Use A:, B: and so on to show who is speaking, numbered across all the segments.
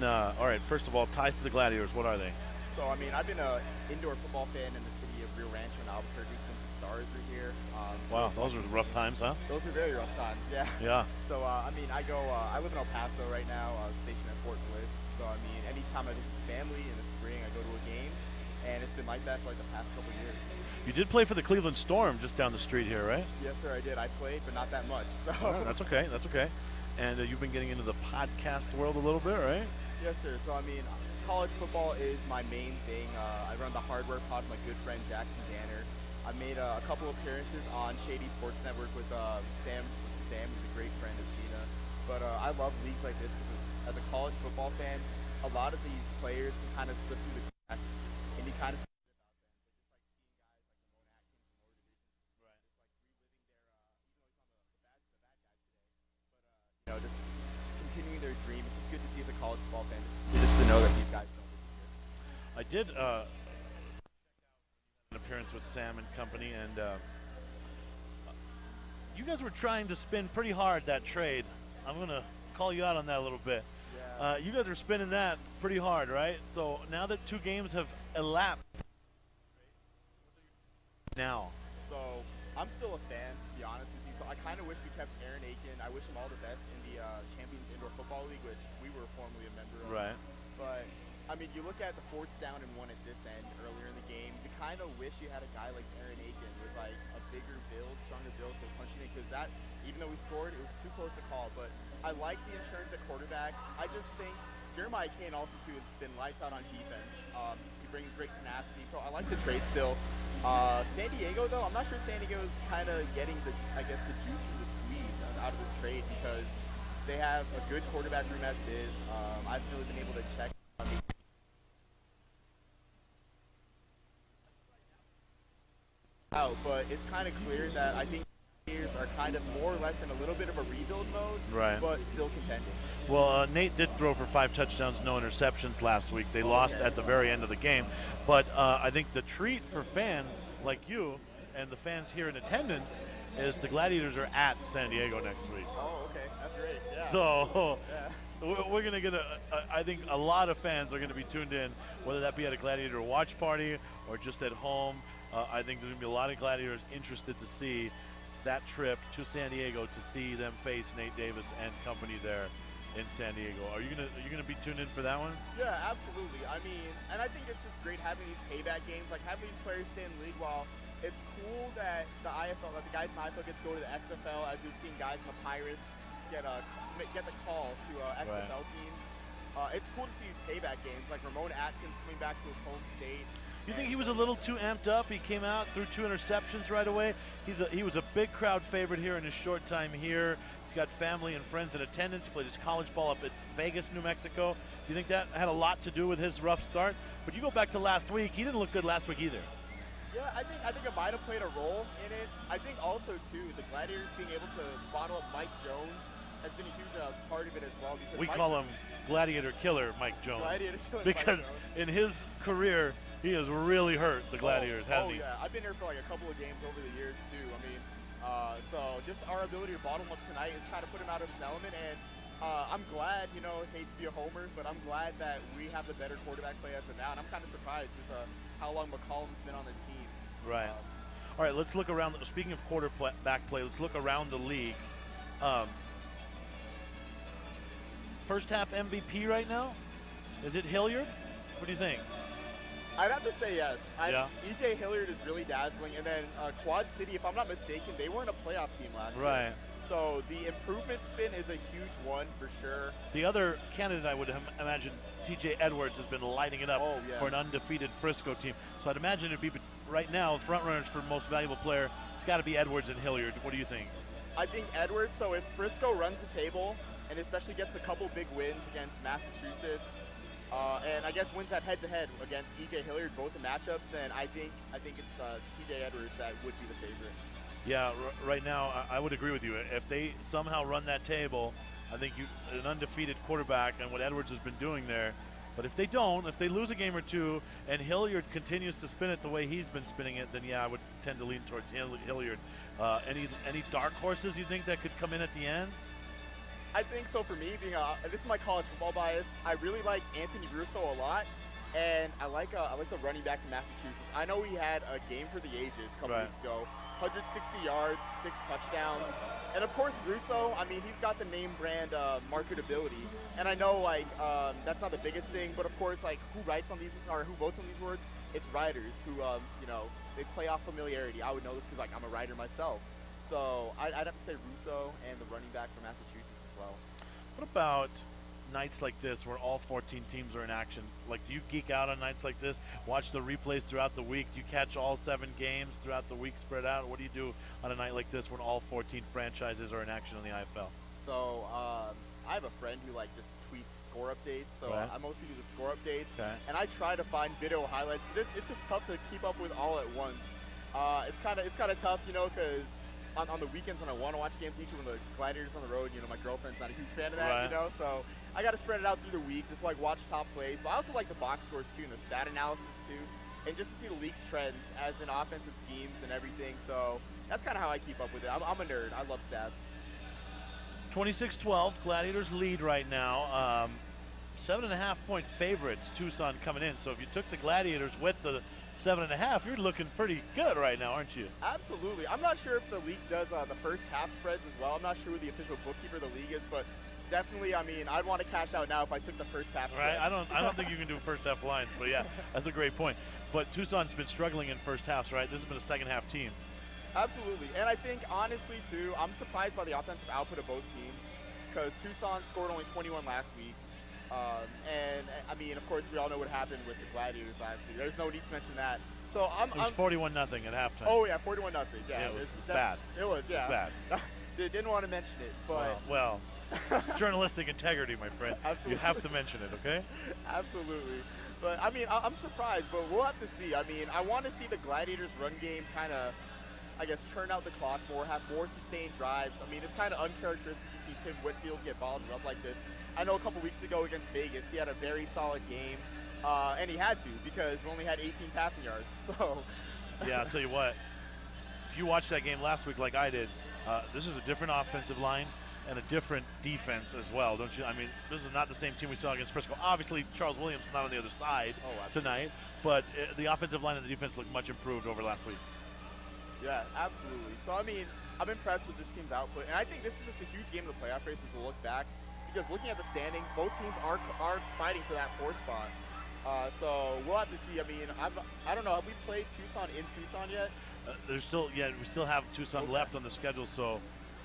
A: All right, first of all, ties to the Gladiators, what are they?
B: So, I mean, I've been an indoor football fan in the city of Rio Rancho and Albuquerque since the Stars were here.
A: Wow, those are rough times, huh?
B: Those were very rough times, yeah.
A: Yeah.
B: So, I mean, I live in El Paso right now, stationed at Fort Bliss. So, I mean, anytime I visit family in the spring, I go to a game, and it's been like that for like the past couple years.
A: You did play for the Cleveland Storm just down the street here, right?
B: Yes, sir, I did. I played, but not that much. So.
A: Oh, that's okay, that's okay. And you've been getting into the podcast world a little bit, right?
B: Yes, sir. So, I mean, college football is my main thing. I run the Hardware Pod with my good friend Jackson Danner. I made a couple appearances on Shady Sports Network with Sam. Sam, who's a great friend of Gina. But I love leagues like this because as a college football fan, a lot of these players can kind of slip through the cracks, and you kind of forget about them. But just like seeing guys like Ramon Atkins, Florida Division, right? Just like reliving their, even though he's on the bad guys today, but just continuing their dream. It's just good to see as a college football fan, just to know that these guys don't disappear.
A: I did an appearance with Sam and company, and you guys were trying to spin pretty hard that trade. I'm going to call you out on that a little bit.
B: Yeah.
A: You guys are spinning that pretty hard, right? So now that 2 games have elapsed, now.
B: So I'm still a fan, to be honest with you. So I kind of wish we kept Aaron Aiken. I wish him all the best in the Champions Indoor Football League, which we were formerly a member of.
A: Right.
B: But I mean, you look at the 4th down and 1 at this end earlier in the game. You kind of wish you had a guy like Aaron Aiken with like a bigger build, stronger build to punch in it, because that, even though we scored, it was too close to call. But I like the insurance at quarterback. I just think Jeremiah Kane also too has been lights out on defense. He brings great tenacity, so I like the trade still. San Diego though, I'm not sure San Diego's kind of getting the, I guess, the juice and the squeeze out of this trade, because they have a good quarterback room as it is. I haven't really been able to check. But it's kind of clear that I think Gladiators are kind of more or less in a little bit of a rebuild mode,
A: Right.
B: but still contending.
A: Well, Nate did throw for 5 touchdowns, no interceptions last week. They lost at the very end of the game. But I think the treat for fans like you and the fans here in attendance is the Gladiators are at San Diego next week.
B: Oh, okay. That's great. Yeah.
A: So
B: Yeah.
A: we're going to get I think a lot of fans are going to be tuned in, whether that be at a Gladiator watch party or just at home. I think there's going to be a lot of Gladiators interested to see that trip to San Diego to see them face Nate Davis and company there in San Diego. Are you gonna be tuned in for that one?
B: Yeah, absolutely. I mean, and I think it's just great having these payback games, like having these players stay in the league. While it's cool that the IFL, that the guys in the IFL get to go to the XFL, as we've seen guys in the Pirates get the call to XFL teams. It's cool to see these payback games, like Ramon Atkins coming back to his home state.
A: You think he was a little too amped up? He came out, threw 2 interceptions right away. He was a big crowd favorite here in his short time here. He's got family and friends in attendance. He played his college ball up at Vegas, New Mexico. Do you think that had a lot to do with his rough start? But you go back to last week, he didn't look good last week either.
B: Yeah, I think it might have played a role in it. I think also too, the Gladiators being able to bottle up Mike Jones has been a huge part of it as well. Because
A: we call him Gladiator Killer Mike Jones.
B: Gladiator Killer
A: because
B: Mike Jones.
A: In his career, he has really hurt the Gladiators, hasn't he?
B: Oh yeah, I've been here for like a couple of games over the years too. I mean, so just our ability to bottle him up tonight has kind of put him out of his element, and I'm glad, hate to be a homer, but I'm glad that we have the better quarterback play as of now, and I'm kind of surprised with how long McCollum's been on the team.
A: Right. All right, let's look around. Speaking of quarterback play, let's look around the league. First half MVP right now? Is it Hilliard? What do you think?
B: I'd have to say yes.
A: Yeah.
B: E.J. Hilliard is really dazzling, and then Quad City, if I'm not mistaken, they weren't a playoff team last year.
A: Right.
B: So the improvement spin is a huge one for sure.
A: The other candidate, I would imagine, T.J. Edwards has been lighting it up for an undefeated Frisco team. So I'd imagine it'd be right now front runners for most valuable player. It's got to be Edwards and Hilliard. What do you think?
B: I think Edwards. So if Frisco runs the table and especially gets a couple big wins against Massachusetts, and I guess wins that head-to-head against E.J. Hilliard, both the matchups, and I think it's T.J. Edwards that would be the favorite.
A: Yeah, right now I would agree with you. If they somehow run that table, I think an undefeated quarterback and what Edwards has been doing there. But if they don't, if they lose a game or two, and Hilliard continues to spin it the way he's been spinning it, then yeah, I would tend to lean towards Hilliard. Any dark horses you think that could come in at the end?
B: I think so. For me, being this is my college football bias. I really like Anthony Russo a lot, and I like the running back from Massachusetts. I know he had a game for the ages a couple weeks ago, 160 yards, 6 touchdowns, and of course Russo. I mean, he's got the name brand marketability, and I know like that's not the biggest thing, but of course like who writes on these or who votes on these words? It's writers who you know, they play off familiarity. I would know this because like I'm a writer myself. So I'd have to say Russo and the running back from Massachusetts as well.
A: What about nights like this where all 14 teams are in action? Like, do you geek out on nights like this? Watch the replays throughout the week? Do you catch all 7 games throughout the week spread out? What do you do on a night like this when all 14 franchises are in action on the IFL?
B: So I have a friend who like just tweets score updates. So I mostly do the score updates, and I try to find video highlights. It's just tough to keep up with all at once. It's kind of tough, you know, because on the weekends when I want to watch games, usually when the Gladiators on the road, you know, my girlfriend's not a huge fan of that, you know, so I got to spread it out through the week, just like watch top plays. But I also like the box scores too, and the stat analysis too, and just to see the league's trends as in offensive schemes and everything. So that's kind of how I keep up with it. I'm a nerd. I love stats.
A: 26-12, Gladiators lead right now. 7.5-point favorites, Tucson coming in. So if you took the Gladiators with the 7.5, you're looking pretty good right now, aren't you?
B: Absolutely. I'm not sure if the league does the first half spreads as well. I'm not sure who the official bookkeeper of the league is, but definitely, I mean, I'd want to cash out now if I took the first half spread.
A: Right. I don't think you can do first half lines, but yeah, that's a great point. But Tucson's been struggling in first halves, right? This has been a second half team.
B: Absolutely. And I think, honestly, too, I'm surprised by the offensive output of both teams because Tucson scored only 21 last week. And I mean, of course, we all know what happened with the Gladiators last week. There's no need to mention that. So
A: it was 41-0 at halftime.
B: Oh yeah, 41-0. Yeah,
A: it was bad.
B: It was, yeah.
A: It was bad.
B: They didn't want to mention it, but
A: well, journalistic integrity, my friend.
B: Absolutely.
A: You have to mention it, okay?
B: Absolutely. But I mean, I'm surprised, but we'll have to see. I mean, I want to see the Gladiators' run game kind of, I guess, turn out the clock more, have more sustained drives. I mean, it's kind of uncharacteristic to see Tim Whitfield get balled up like this. I know a couple weeks ago against Vegas, he had a very solid game, and he had to because we only had 18 passing yards. So,
A: yeah, I'll tell you what. If you watched that game last week like I did, this is a different offensive line and a different defense as well, don't you? I mean, this is not the same team we saw against Frisco. Obviously, Charles Williams is not on the other side tonight, but the offensive line and the defense look much improved over last week.
B: Yeah, absolutely. So, I mean, I'm impressed with this team's output, and I think this is just a huge game of the playoff races to look back. Because looking at the standings, both teams are fighting for that 4th spot. So we'll have to see. I mean, I don't know. Have we played Tucson in Tucson yet?
A: We still have Tucson left on the schedule. So,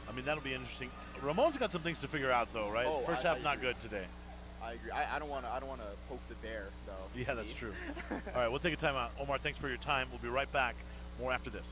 A: I mean, that'll be interesting. Ramon's got some things to figure out, though, right? First half not good today.
B: I agree. I don't want to poke the bear, though.
A: Yeah, that's true. All right, we'll take a timeout. Omar, thanks for your time. We'll be right back. More after this.